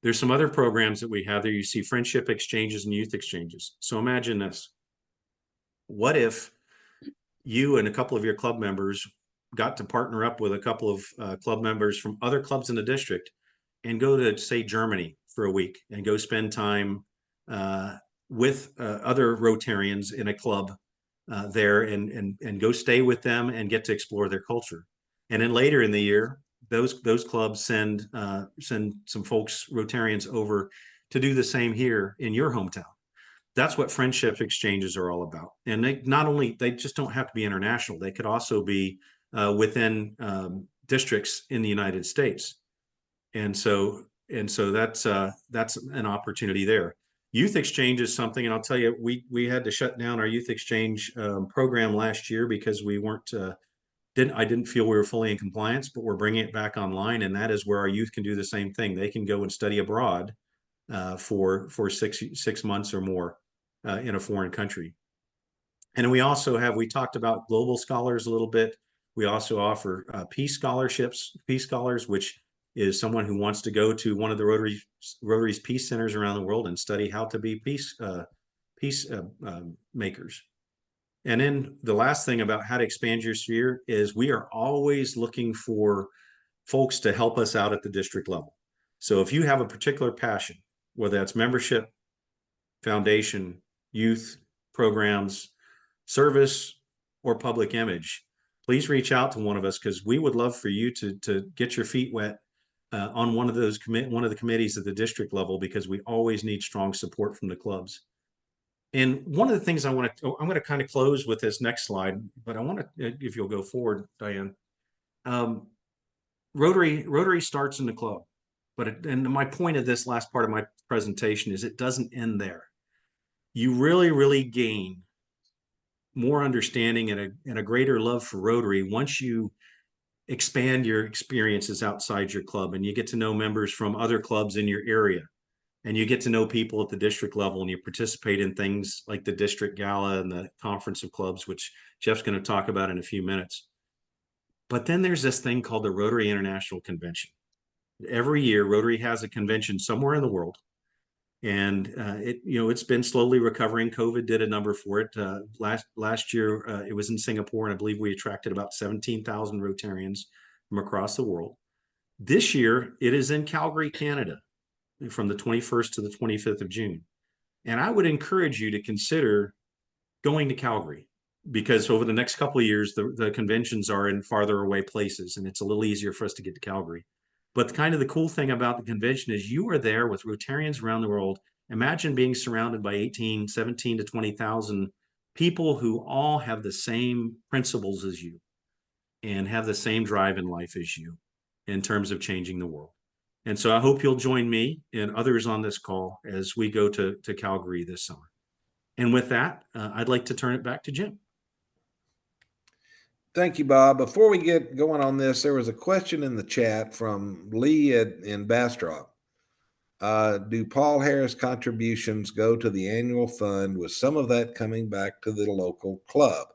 There's some other programs that we have there. You see friendship exchanges and youth exchanges. So imagine this. What if you and a couple of your club members got to partner up with a couple of club members from other clubs in the district and go to, say, Germany for a week, and go spend time with other Rotarians in a club there, and go stay with them and get to explore their culture. And then later in the year, those clubs send some folks, Rotarians, over to do the same here in your hometown. That's what friendship exchanges are all about. And they just don't have to be international. They could also be within districts in the United States. And so that's an opportunity there. Youth exchange is something, and I'll tell you, we had to shut down our youth exchange program last year because we weren't I didn't feel we were fully in compliance, but we're bringing it back online. And that is where our youth can do the same thing. They can go and study abroad for 6 months or more in a foreign country. And we talked about global scholars a little bit. We also offer peace scholars, which is someone who wants to go to one of the Rotary's peace centers around the world and study how to be peace makers. And then the last thing about how to expand your sphere is we are always looking for folks to help us out at the district level. So if you have a particular passion, whether that's membership, foundation, youth programs, service, or public image, please reach out to one of us, because we would love for you to get your feet wet on one of the committees at the district level, because we always need strong support from the clubs. And one of the things I'm going to kind of close with this next slide, but I want to, if you'll go forward, Diane. Rotary starts in the club, and my point of this last part of my presentation is it doesn't end there. You really, really gain more understanding and a greater love for Rotary once you expand your experiences outside your club, and you get to know members from other clubs in your area, and you get to know people at the district level, and you participate in things like the district gala and the conference of clubs, which Jeff's going to talk about in a few minutes. But then there's this thing called the Rotary International Convention. Every year, Rotary has a convention somewhere in the world. And it's been slowly recovering. COVID did a number for it. Last year, it was in Singapore, and I believe we attracted about 17,000 Rotarians from across the world. This year, it is in Calgary, Canada, from the 21st to the 25th of June. And I would encourage you to consider going to Calgary, because over the next couple of years, the conventions are in farther away places, and it's a little easier for us to get to Calgary. But kind of the cool thing about the convention is you are there with Rotarians around the world. Imagine being surrounded by 17 to 20,000 people who all have the same principles as you and have the same drive in life as you in terms of changing the world. And so I hope you'll join me and others on this call as we go to Calgary this summer. And with that, I'd like to turn it back to Jim. Thank you, Bob. Before we get going on this, there was a question in the chat from Lee in Bastrop. Do Paul Harris contributions go to the annual fund, with some of that coming back to the local club?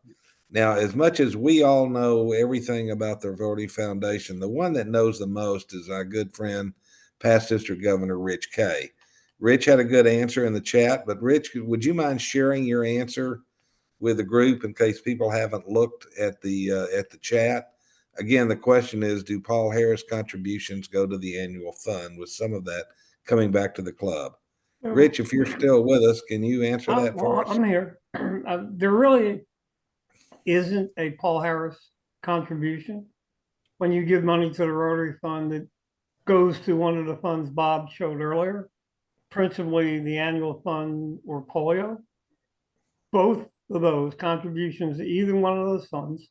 Now, as much as we all know everything about the Rotary Foundation, the one that knows the most is our good friend past District Governor Rich Kay. Rich had a good answer in the chat, but Rich, would you mind sharing your answer with the group in case people haven't looked at the chat? Again, the question is, do Paul Harris contributions go to the annual fund, with some of that coming back to the club? Rich, if you're still with us, can you answer that for us? I'm here. There really isn't a Paul Harris contribution. When you give money to the Rotary Fund, it goes to one of the funds Bob showed earlier, principally the annual fund or polio. Both of those contributions to either one of those funds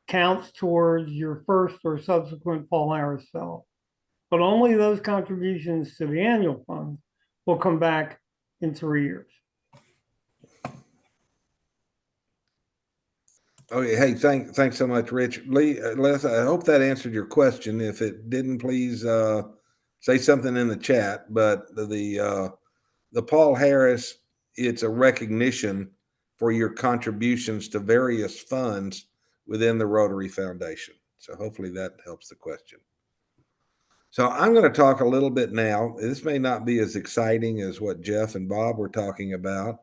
counts towards your first or subsequent Paul Harris fellow. But only those contributions to the annual fund will come back in 3 years. Okay, hey, thanks so much, Rich. Lee, Les, I hope that answered your question. If it didn't, please say something in the chat. But the Paul Harris, it's a recognition for your contributions to various funds within the Rotary Foundation. So hopefully that helps the question. So I'm going to talk a little bit now. This may not be as exciting as what Jeff and Bob were talking about.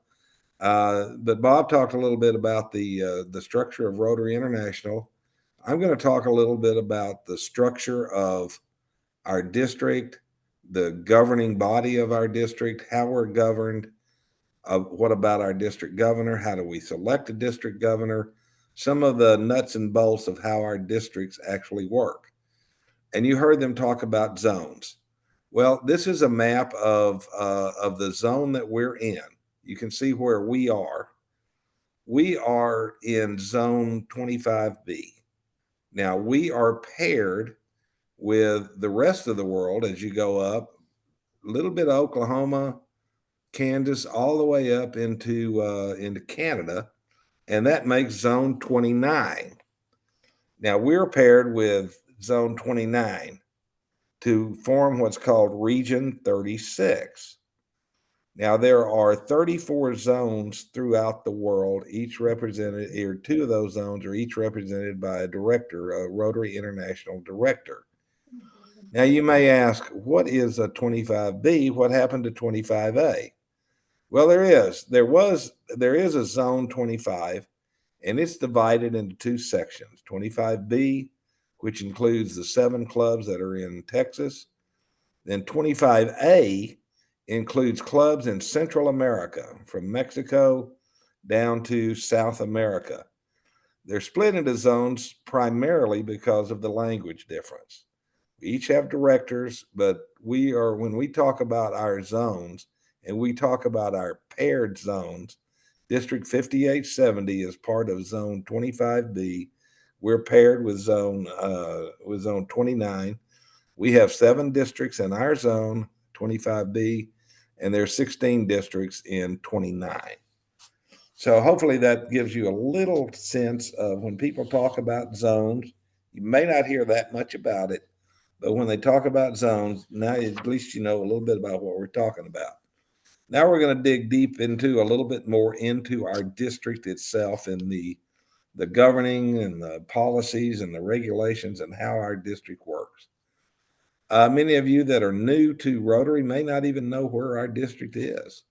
But Bob talked a little bit about the structure of Rotary International. I'm going to talk a little bit about the structure of our district, the governing body of our district, how we're governed. What about our district governor? How do we select a district governor? Some of the nuts and bolts of how our districts actually work. And you heard them talk about zones. Well, this is a map of the zone that we're in. You can see where we are. We are in zone 25B. Now, we are paired with the rest of the world as you go up, a little bit of Oklahoma, Kansas, all the way up into Canada, and that makes zone 29. Now, we're paired with zone 29 to form what's called region 36. Now, there are 34 zones throughout the world, each represented, or two of those zones are each represented by a director, a Rotary International director. Now, you may ask, what is a 25B? What happened to 25A? Well, there is a zone 25, and it's divided into two sections. 25B, which includes the 7 clubs that are in Texas. Then 25A includes clubs in Central America, from Mexico down to South America. They're split into zones primarily because of the language difference. We each have directors, but when we talk about our zones and we talk about our paired zones, District 5870 is part of Zone 25B. We're paired with Zone 29. We have 7 districts in our zone, 25B, and there's 16 districts in 29. So hopefully that gives you a little sense of when people talk about zones. You may not hear that much about it, but when they talk about zones, now at least you know a little bit about what we're talking about. Now we're going to dig deep into a little bit more into our district itself and the governing and the policies and the regulations and how our district works. Many of you that are new to Rotary may not even know where our district is.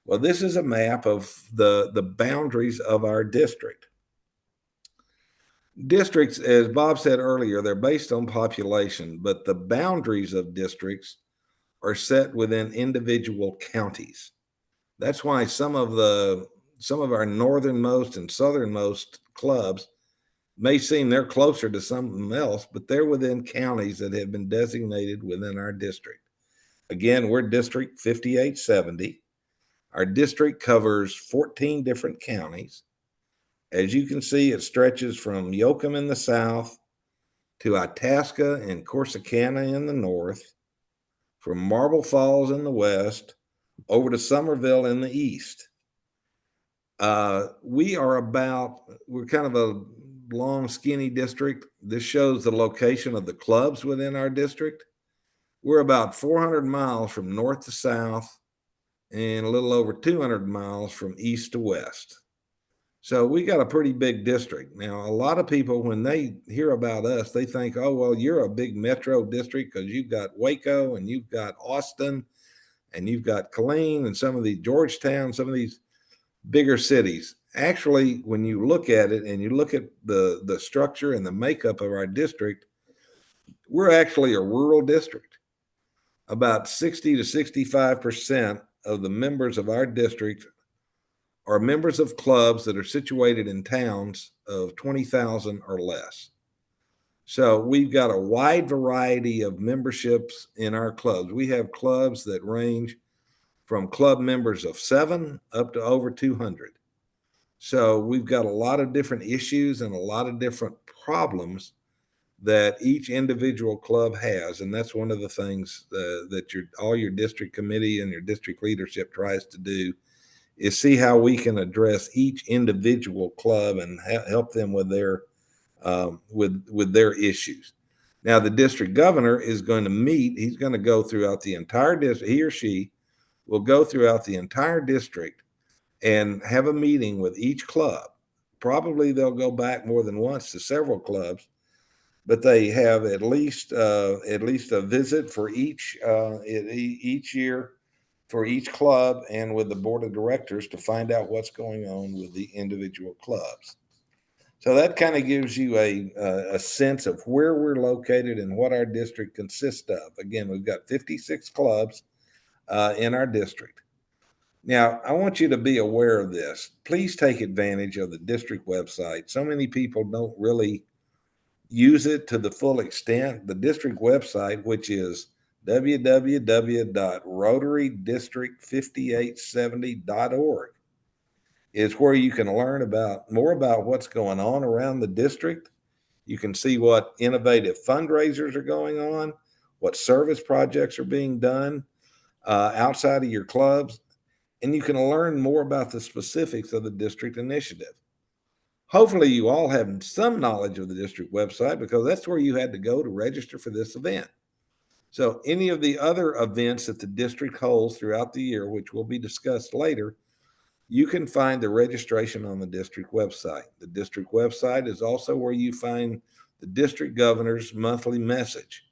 Well, this is a map of the boundaries of our district. Districts, as Bob said earlier, they're based on population, but the boundaries of districts are set within individual counties. That's why some of our northernmost and southernmost clubs may seem they're closer to something else, but they're within counties that have been designated within our district. Again, we're District 5870. Our district covers 14 different counties. As you can see, it stretches from Yoakum in the south to Itasca and Corsicana in the north, from Marble Falls in the west, over to Somerville in the east. We're kind of a long, skinny district. This shows the location of the clubs within our district. We're about 400 miles from north to south and a little over 200 miles from east to west. So we got a pretty big district. Now, a lot of people, when they hear about us, they think, oh, well, you're a big metro district because you've got Waco and you've got Austin and you've got Killeen and some of the Georgetown, some of these bigger cities. Actually, when you look at it and you look at the structure and the makeup of our district, we're actually a rural district. About 60 to 65% of the members of our district are members of clubs that are situated in towns of 20,000 or less. So we've got a wide variety of memberships in our clubs. We have clubs that range from club members of 7 up to over 200. So we've got a lot of different issues and a lot of different problems that each individual club has, and that's one of the things that all your district committee and your district leadership tries to do, is see how we can address each individual club and help them with their with their issues. Now, the district governor is going to meet. He's going to go throughout the entire district. He or she will go throughout the entire district and have a meeting with each club. Probably they'll go back more than once to several clubs, but they have at least a visit for each year for each club and with the board of directors to find out what's going on with the individual clubs. So that kind of gives you a sense of where we're located and what our district consists of. Again, we've got 56 clubs in our district. Now, I want you to be aware of this. Please take advantage of the district website. So many people don't really use it to the full extent. The district website, which is www.rotarydistrict5870.org, is where you can learn more about what's going on around the district. You can see what innovative fundraisers are going on, what service projects are being done outside of your clubs, and you can learn more about the specifics of the district initiative. Hopefully you all have some knowledge of the district website, because that's where you had to go to register for this event. So any of the other events that the district holds throughout the year, which will be discussed later, you can find the registration on the district website. The district website is also where you find the district governor's monthly message.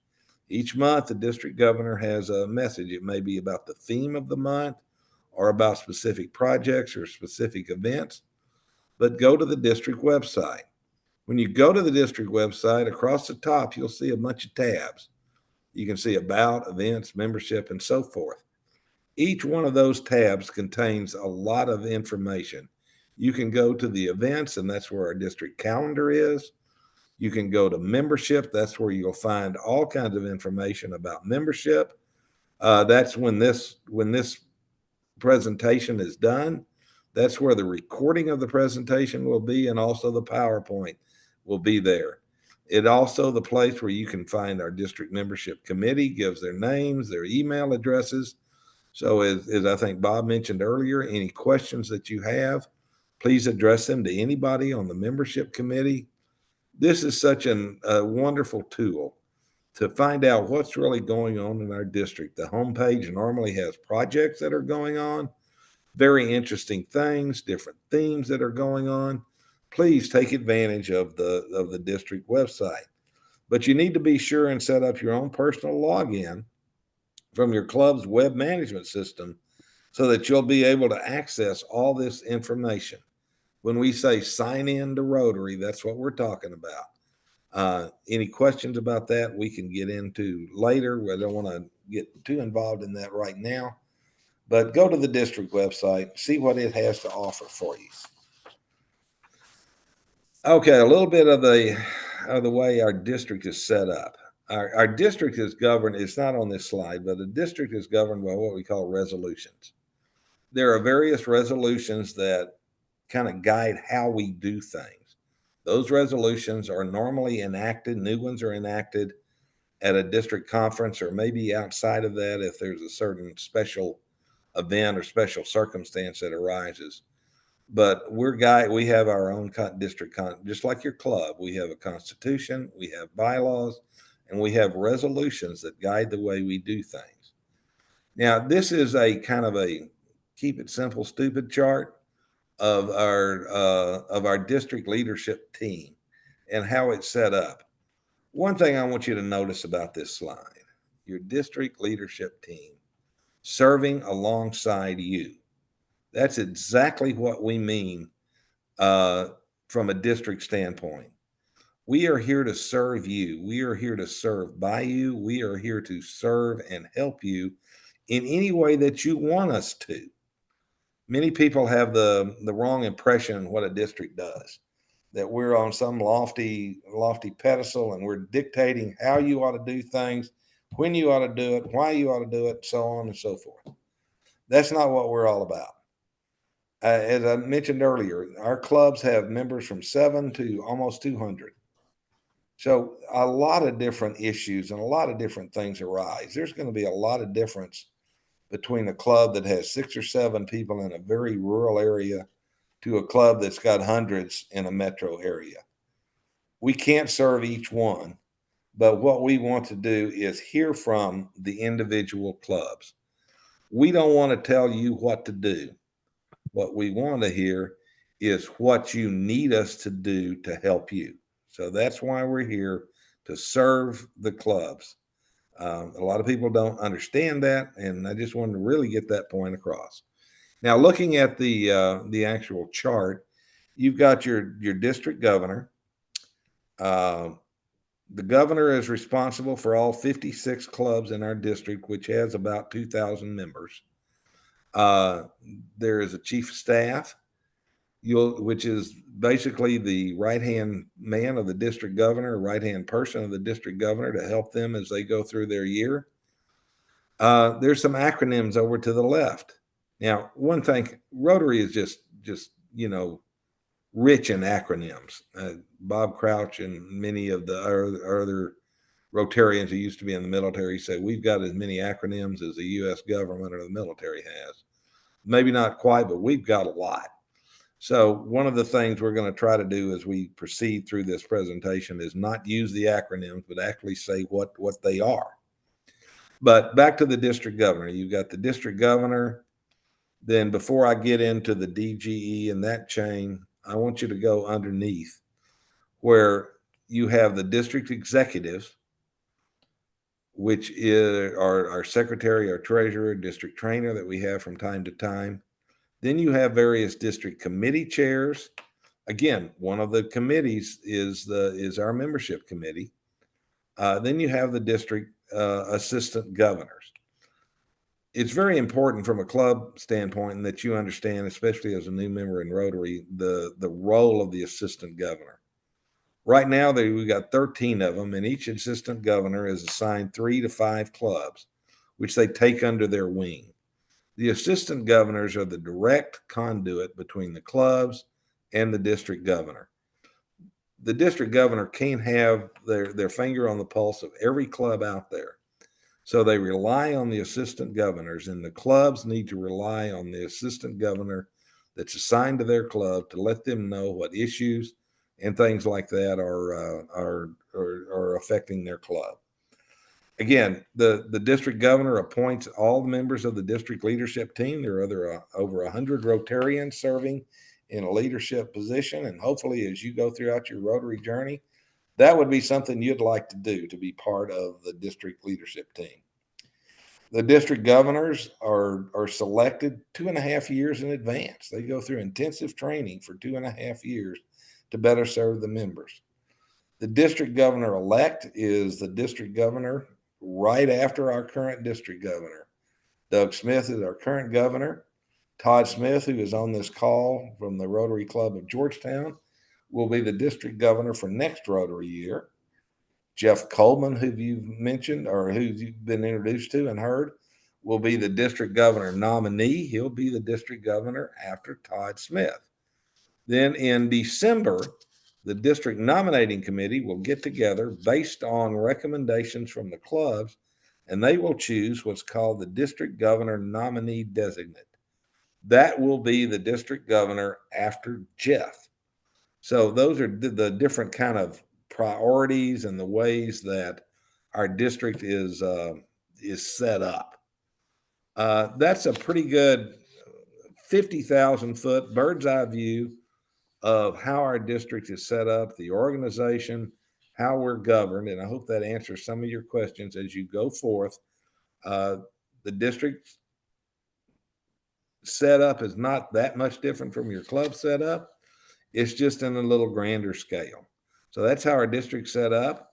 Each month, the district governor has a message. It may be about the theme of the month or about specific projects or specific events, but go to the district website. When you go to the district website, across the top, you'll see a bunch of tabs. You can see about, events, membership, and so forth. Each one of those tabs contains a lot of information. You can go to the events, and that's where our district calendar is. You can go to membership. That's where you'll find all kinds of information about membership. That's when this presentation is done. That's where the recording of the presentation will be, and also the PowerPoint will be there. It also the place where you can find our district membership committee, gives their names, their email addresses. So as I think Bob mentioned earlier, any questions that you have, please address them to anybody on the membership committee. This is such a wonderful tool to find out what's really going on in our district. The homepage normally has projects that are going on, very interesting things, different themes that are going on. Please take advantage of the district website. But you need to be sure and set up your own personal login from your club's web management system so that you'll be able to access all this information. When we say sign in to Rotary, that's what we're talking about. Any questions about that we can get into later. I don't want to get too involved in that right now, but go to the district website, see what it has to offer for you. Okay, a little bit of the way our district is set up. Our district is governed, it's not on this slide, but the district is governed by what we call resolutions. There are various resolutions that kind of guide how we do things. Those resolutions are normally enacted, new ones are enacted at a district conference, or maybe outside of that if there's a certain special event or special circumstance that arises. But we have our own district, just like your club. We have a constitution, we have bylaws, and we have resolutions that guide the way we do things. Now, this is a kind of a keep it simple, stupid chart. of our district leadership team and how it's set up. One thing I want you to notice about this slide, your district leadership team serving alongside you. That's exactly what we mean from a district standpoint. We are here to serve you. We are here to serve by you. We are here to serve and help you in any way that you want us to. Many people have the wrong impression of what a district does, that we're on some lofty pedestal and we're dictating how you ought to do things, when you ought to do it, why you ought to do it, so on and so forth. That's not what we're all about. As I mentioned earlier, our clubs have members from 7 to almost 200. So a lot of different issues and a lot of different things arise. There's going to be a lot of difference between a club that has 6 or 7 people in a very rural area to a club that's got hundreds in a metro area. We can't serve each one, but what we want to do is hear from the individual clubs. We don't want to tell you what to do. What we want to hear is what you need us to do to help you. So that's why we're here, to serve the clubs. A lot of people don't understand that, and I just wanted to really get that point across. Now, looking at the actual chart, you've got your district governor. The governor is responsible for all 56 clubs in our district, which has about 2,000 members. There is a chief of staff, which is basically the right-hand man of the district governor, right-hand person of the district governor to help them as they go through their year. There's some acronyms over to the left. Now, one thing, Rotary is just rich in acronyms. Bob Crouch and many of the other Rotarians who used to be in the military say we've got as many acronyms as the U.S. government or the military has. Maybe not quite, but we've got a lot. So one of the things we're going to try to do as we proceed through this presentation is not use the acronyms, but actually say what they are. But back to the district governor. You've got the district governor. Then before I get into the DGE and that chain, I want you to go underneath where you have the district executives, which is our secretary, our treasurer, district trainer that we have from time to time. Then you have various district committee chairs. Again, one of the committees is our membership committee. Then you have the district assistant governors. It's very important from a club standpoint that you understand, especially as a new member in Rotary, the role of the assistant governor. Right now, we've got 13 of them, and each assistant governor is assigned 3 to 5 clubs, which they take under their wing. The assistant governors are the direct conduit between the clubs and the district governor. The district governor can't have their finger on the pulse of every club out there. So they rely on the assistant governors, and the clubs need to rely on the assistant governor that's assigned to their club to let them know what issues and things like that are affecting their club. Again, the district governor appoints all the members of the district leadership team. There are over 100 Rotarians serving in a leadership position, and hopefully as you go throughout your Rotary journey, that would be something you'd like to do, to be part of the district leadership team. The district governors are selected 2.5 years in advance. They go through intensive training for 2.5 years to better serve the members. The district governor-elect is the district governor right after our current district governor. Doug Smith is our current governor. Todd Smith, who is on this call from the Rotary Club of Georgetown, will be the district governor for next Rotary year. Jeff Coleman, who you've mentioned or who you've been introduced to and heard, will be the district governor nominee. He'll be the district governor after Todd Smith. Then in December, the district nominating committee will get together based on recommendations from the clubs, and they will choose what's called the district governor nominee designate. That will be the district governor after Jeff. So those are the different kind of priorities and the ways that our district is set up. That's a pretty good 50,000 foot bird's eye view of how our district is set up, the organization, how we're governed. And I hope that answers some of your questions as you go forth. The district setup is not that much different from your club setup. It's just in a little grander scale. So that's how our district's set up.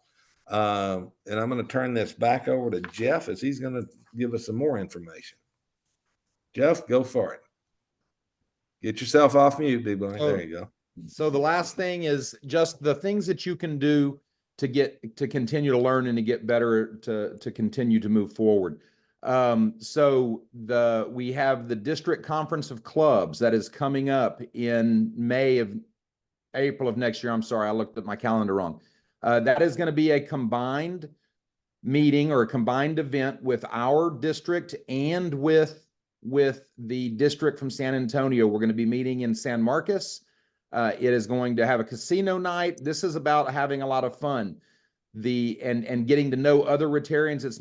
And I'm going to turn this back over to Jeff as he's going to give us some more information. Jeff, go for it. Get yourself off mute, D-Boy. There you go. So the last thing is just the things that you can do to continue to learn and to get better, to continue to move forward. So we have the district conference of clubs that is coming up in April of next year. I'm sorry, I looked at my calendar wrong. That is going to be a combined meeting or a combined event with our district and with the district from San Antonio. We're going to be meeting in San Marcos. It is going to have a casino night. This is about having a lot of fun. And getting to know other Rotarians. It's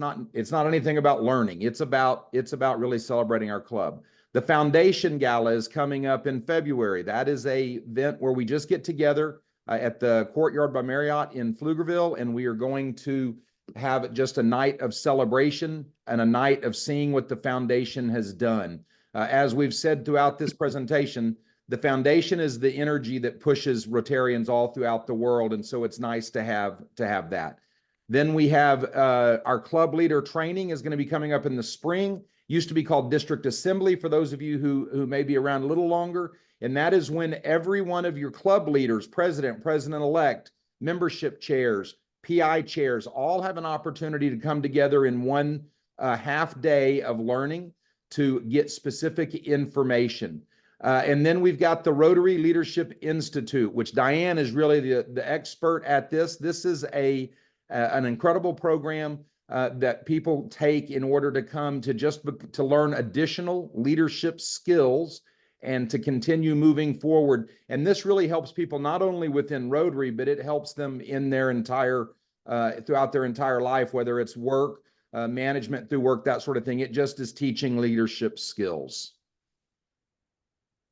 not anything about learning. It's about really celebrating our club. The foundation gala is coming up in February. That is a event where we just get together at the Courtyard by Marriott in Pflugerville, and we are going to have just a night of celebration and a night of seeing what the foundation has done. As we've said throughout this presentation, the foundation is the energy that pushes Rotarians all throughout the world, and so it's nice to have that. Then we have our club leader training is going to be coming up in the spring. Used to be called District Assembly for those of you who may be around a little longer, and that is when every one of your club leaders, president, president-elect, membership chairs, PI chairs, all have an opportunity to come together in one half day of learning to get specific information. And then we've got the Rotary Leadership Institute, which Diane is really the expert at this. This is an incredible program that people take in order to come to learn additional leadership skills and to continue moving forward. And this really helps people not only within Rotary, but it helps them in their throughout their entire life, whether it's work, management through work, that sort of thing. It just is teaching leadership skills.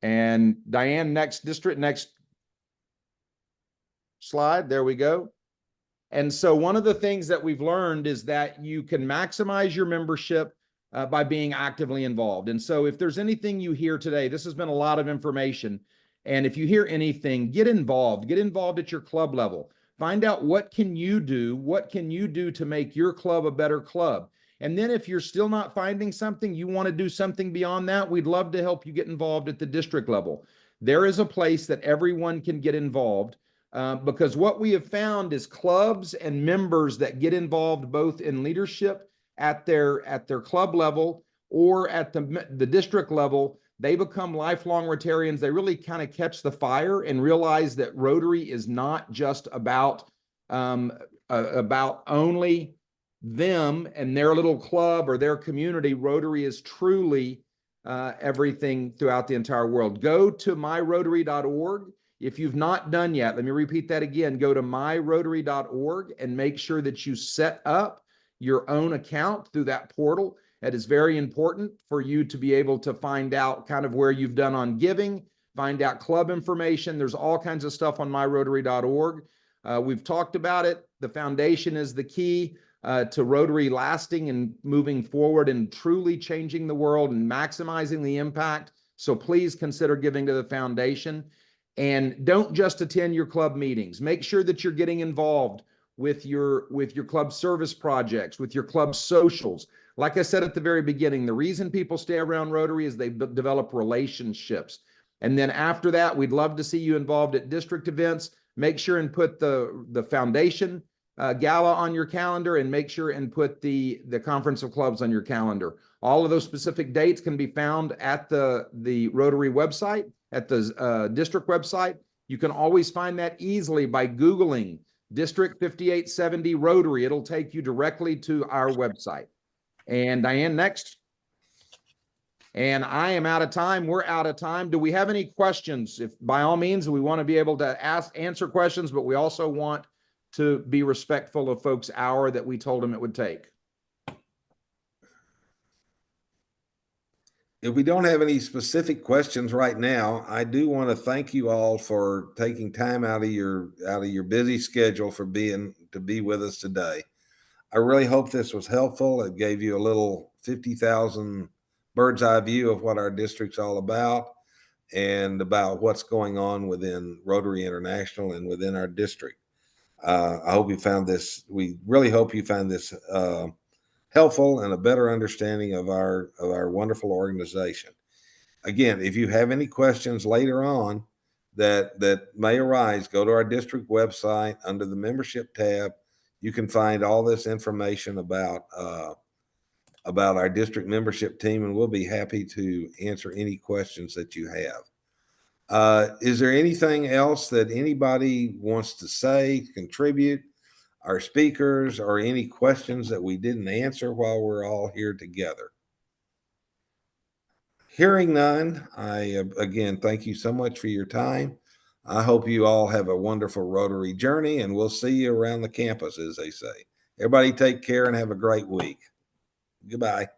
And Diane, next slide. There we go. And so one of the things that we've learned is that you can maximize your membership by being actively involved. And so if there's anything you hear today, this has been a lot of information. And if you hear anything, get involved at your club level. Find out what can you do to make your club a better club. And then if you're still not finding something, you want to do something beyond that, we'd love to help you get involved at the district level. There is a place that everyone can get involved because what we have found is clubs and members that get involved both in leadership at their club level or at the district level, they become lifelong Rotarians. They really kind of catch the fire and realize that Rotary is not just about only them and their little club or their community. Rotary is truly everything throughout the entire world. Go to myrotary.org. If you've not done yet, let me repeat that again. Go to myrotary.org and make sure that you set up your own account through that portal. It is very important for you to be able to find out kind of where you've done on giving, find out club information. There's all kinds of stuff on myrotary.org. We've talked about it. The foundation is the key to Rotary lasting and moving forward and truly changing the world and maximizing the impact. So please consider giving to the foundation. And don't just attend your club meetings. Make sure that you're getting involved with your club service projects, with your club socials. Like I said at the very beginning, the reason people stay around Rotary is they develop relationships. And then after that, we'd love to see you involved at district events. Make sure and put the foundation gala on your calendar, and make sure and put the conference of clubs on your calendar. All of those specific dates can be found at the Rotary website, at the district website. You can always find that easily by Googling District 5870 Rotary. It'll take you directly to our website. And Diane, next. And I am out of time. We're out of time. Do we have any questions? If by all means, we want to be able to answer questions, but we also want to be respectful of folks' hour that we told them it would take. if we don't have any specific questions right now, I do want to thank you all for taking time out of your busy schedule to be with us today. I really hope this was helpful. It gave you a little 50,000 bird's eye view of what our district's all about and about what's going on within Rotary International and within our district. I hope you found this. We really hope you found this helpful and a better understanding of our wonderful organization. Again, if you have any questions later on that may arise, go to our district website under the membership tab. You can find all this information about our district membership team, and we'll be happy to answer any questions that you have. Is there anything else that anybody wants to say, contribute, our speakers, or any questions that we didn't answer while we're all here together? Hearing none, I again thank you so much for your time. I hope you all have a wonderful Rotary journey, and we'll see you around the campus, as they say. Everybody take care and have a great week. Goodbye.